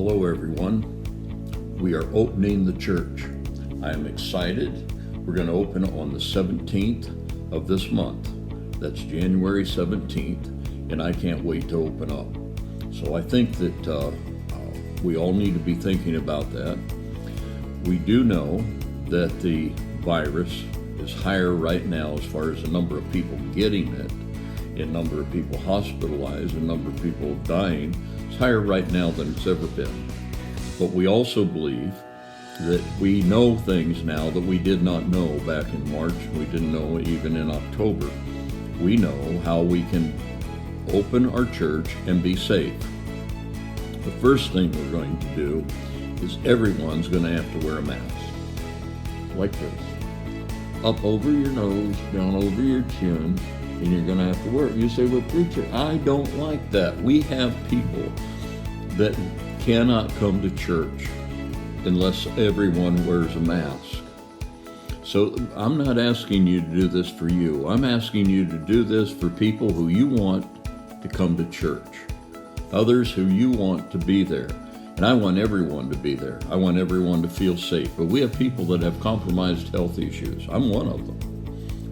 Hello everyone. We are opening the church. I am excited. We're going to open on the 17th of this month. That's January 17th, and I can't wait to open up. So I think that we all need to be thinking about that. We do know that the virus is higher right now as far as the number of people getting it, and number of people hospitalized, and number of people dying. It's higher right now than it's ever been. But we also believe that we know things now that we did not know back in March. We didn't know even in October. We know how we can open our church and be safe. The first thing we're going to do is everyone's going to have to wear a mask. Like this. Up over your nose, down over your chin, and you're going to have to wear it. You say, well, preacher, I don't like that. We have people that cannot come to church unless everyone wears a mask. So I'm not asking you to do this for you. I'm asking you to do this for people who you want to come to church, others who you want to be there. And I want everyone to be there. I want everyone to feel safe. But we have people that have compromised health issues. I'm one of them.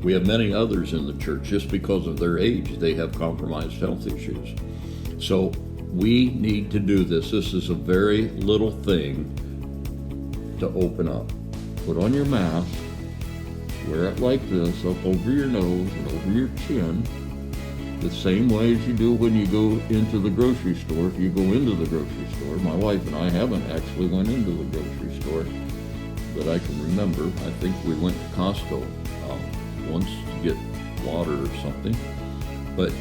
We have many others in the church, just because of their age, they have compromised health issues. So we need to do this. This is a very little thing to open up. Put on your mask, wear it like this, up over your nose and over your chin, the same way as you do when you go into the grocery store. If you go into the grocery store, my wife and I haven't actually went into the grocery store that I can remember. I think we went to Costco once to get water or something, but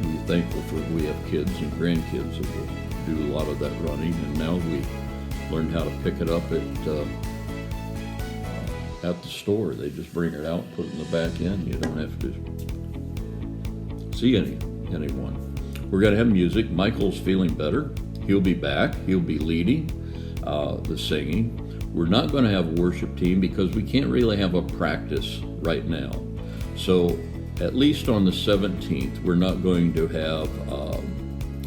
we're thankful for we have kids and grandkids that will do a lot of that running, and now we learned how to pick it up at the store. They just bring it out, put it in the back end. You don't have to see anyone. We're going to have music. Michael's feeling better. He'll be back. He'll be leading the singing. We're not going to have a worship team because we can't really have a practice right now. So at least on the 17th, we're not going to have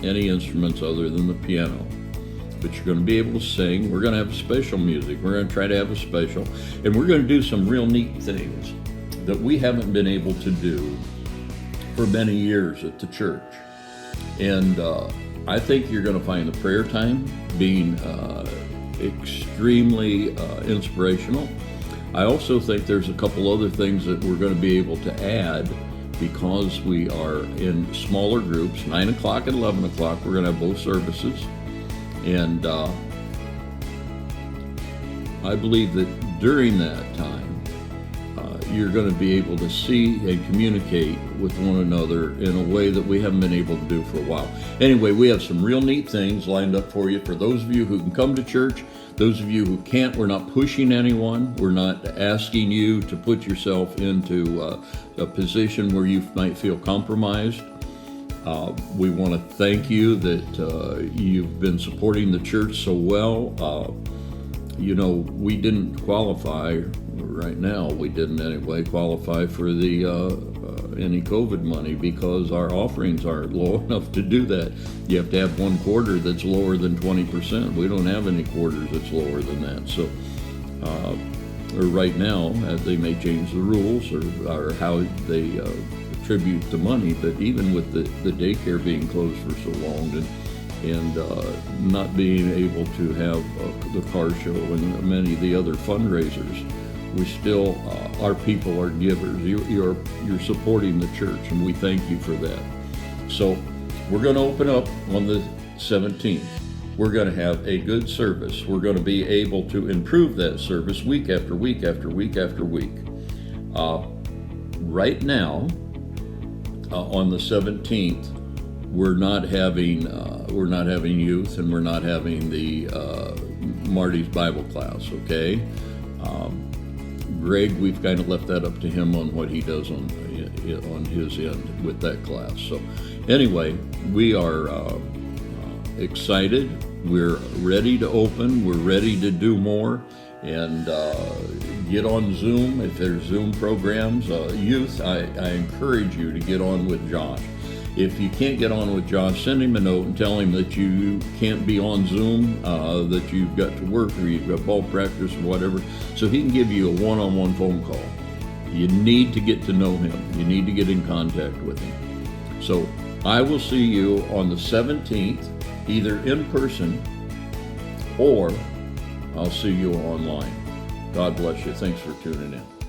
any instruments other than the piano. But you're going to be able to sing. We're going to have special music. We're going to try to have a special. And we're going to do some real neat things that we haven't been able to do for many years at the church. And I think you're going to find the prayer time being extremely inspirational. I also think there's a couple other things that we're going to be able to add because we are in smaller groups. 9 o'clock and 11 o'clock, we're going to have both services. And I believe that during that time, you're going to be able to see and communicate with one another in a way that we haven't been able to do for a while. Anyway, we have some real neat things lined up for you. For those of you who can come to church, those of you who can't, we're not pushing anyone. We're not asking you to put yourself into a position where you might feel compromised. We want to thank you that you've been supporting the church so well. We didn't qualify right now. We didn't anyway qualify for the any COVID money because our offerings aren't low enough to do that. You have to have one quarter that's lower than 20%. We don't have any quarters that's lower than that. So right now, they may change the rules or how they attribute the money, but even with the daycare being closed for so long and not being able to have the car show and many of the other fundraisers, we still, our people are givers. You're supporting the church, and we thank you for that. So we're going to open up on the 17th. We're going to have a good service. We're going to be able to improve that service week after week after week after week. Right now, on the 17th, we're not having youth, and we're not having the Marty's Bible class. Okay. Greg, we've kind of left that up to him on what he does on his end with that class. So anyway, we are excited. We're ready to open. We're ready to do more. And get on Zoom if there's Zoom programs. Youth, I encourage you to get on with Josh. If you can't get on with Josh, send him a note and tell him that you can't be on Zoom, that you've got to work or you've got ball practice or whatever, so he can give you a one-on-one phone call. You need to get to know him. You need to get in contact with him. So I will see you on the 17th, either in person or I'll see you online. God bless you. Thanks for tuning in.